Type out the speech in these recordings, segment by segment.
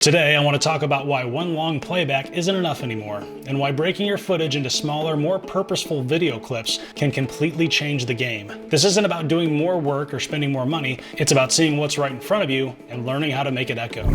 Today, I want to talk about why one long playback isn't enough anymore, and why breaking your footage into smaller, more purposeful video clips can completely change the game. This isn't about doing more work or spending more money, it's about seeing what's right in front of you and learning how to make it echo.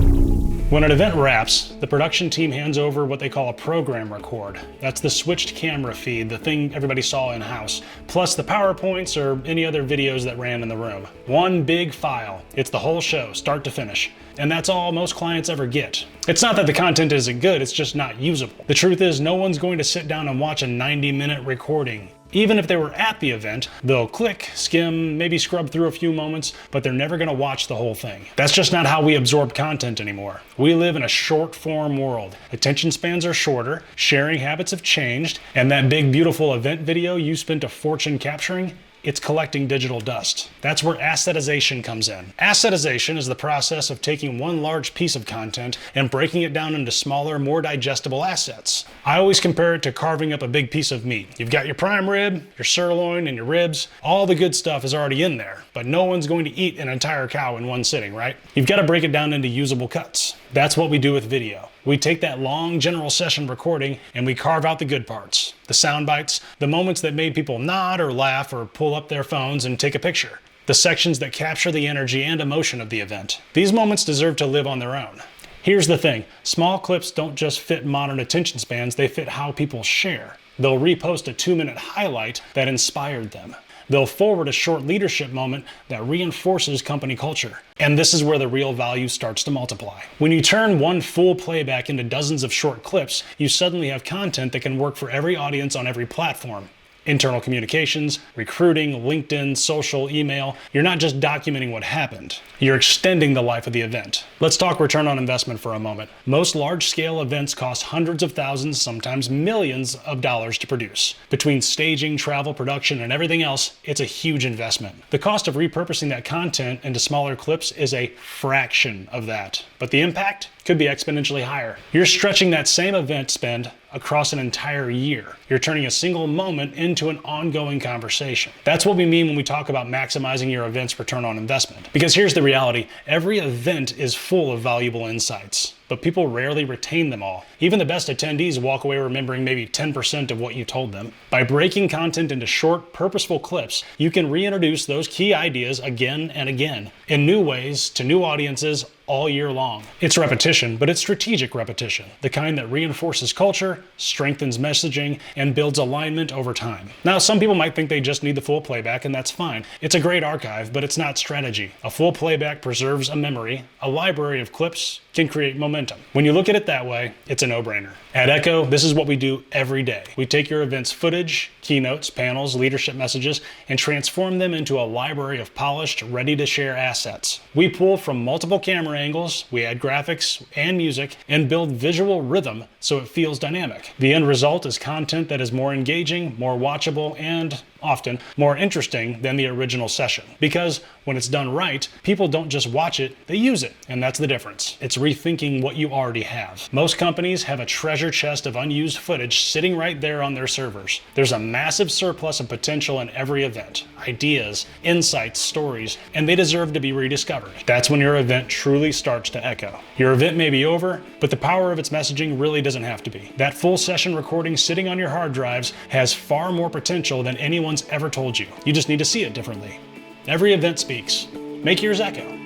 When an event wraps, the production team hands over what they call a program record. That's the switched camera feed, the thing everybody saw in-house, plus the PowerPoints or any other videos that ran in the room. One big file. It's the whole show, start to finish. And that's all most clients ever get. It's not that the content isn't good, it's just not usable. The truth is, no one's going to sit down and watch a 90-minute recording. Even if they were at the event, they'll click, skim, maybe scrub through a few moments, but they're never going to watch the whole thing. That's just not how we absorb content anymore. We live in a short-form world. Attention spans are shorter, sharing habits have changed, and that big, beautiful event video you spent a fortune capturing, it's collecting digital dust. That's where assetization comes in. Assetization is the process of taking one large piece of content and breaking it down into smaller, more digestible assets. I always compare it to carving up a big piece of meat. You've got your prime rib, your sirloin, and your ribs. All the good stuff is already in there, but no one's going to eat an entire cow in one sitting, right? You've got to break it down into usable cuts. That's what we do with video. We take that long general session recording and we carve out the good parts, the sound bites, the moments that made people nod or laugh or pull up their phones and take a picture, the sections that capture the energy and emotion of the event. These moments deserve to live on their own. Here's the thing, small clips don't just fit modern attention spans, they fit how people share. They'll repost a 2-minute highlight that inspired them. They'll forward a short leadership moment that reinforces company culture. And this is where the real value starts to multiply. When you turn one full playback into dozens of short clips, you suddenly have content that can work for every audience on every platform. Internal communications, recruiting, LinkedIn, social, email. You're not just documenting what happened. You're extending the life of the event. Let's talk return on investment for a moment. Most large-scale events cost hundreds of thousands, sometimes millions of dollars to produce. Between staging, travel, production, and everything else, it's a huge investment. The cost of repurposing that content into smaller clips is a fraction of that. But the impact could be exponentially higher. You're stretching that same event spend across an entire year. You're turning a single moment into an ongoing conversation. That's what we mean when we talk about maximizing your event's return on investment. Because here's the reality, every event is full of valuable insights, but people rarely retain them all. Even the best attendees walk away remembering maybe 10% of what you told them. By breaking content into short, purposeful clips, you can reintroduce those key ideas again and again, in new ways, to new audiences, all year long. It's repetition, but it's strategic repetition, the kind that reinforces culture, strengthens messaging, and builds alignment over time. Now, some people might think they just need the full playback, and that's fine. It's a great archive, but it's not strategy. A full playback preserves a memory. A library of clips can create momentum. When you look at it that way, it's a no-brainer. At Echo, this is what we do every day. We take your event's footage, keynotes, panels, leadership messages, and transform them into a library of polished, ready-to-share assets. We pull from multiple camera angles, we add graphics and music, and build visual rhythm so it feels dynamic. The end result is content that is more engaging, more watchable, and often more interesting than the original session. Because when it's done right, people don't just watch it, they use it. And that's the difference. It's rethinking what you already have. Most companies have a treasure chest of unused footage sitting right there on their servers. There's a massive surplus of potential in every event. Ideas, insights, stories, and they deserve to be rediscovered. That's when your event truly starts to echo. Your event may be over, but the power of its messaging really doesn't have to be. That full session recording sitting on your hard drives has far more potential than anyone's ever told you. You just need to see it differently. Every event speaks. Make yours echo.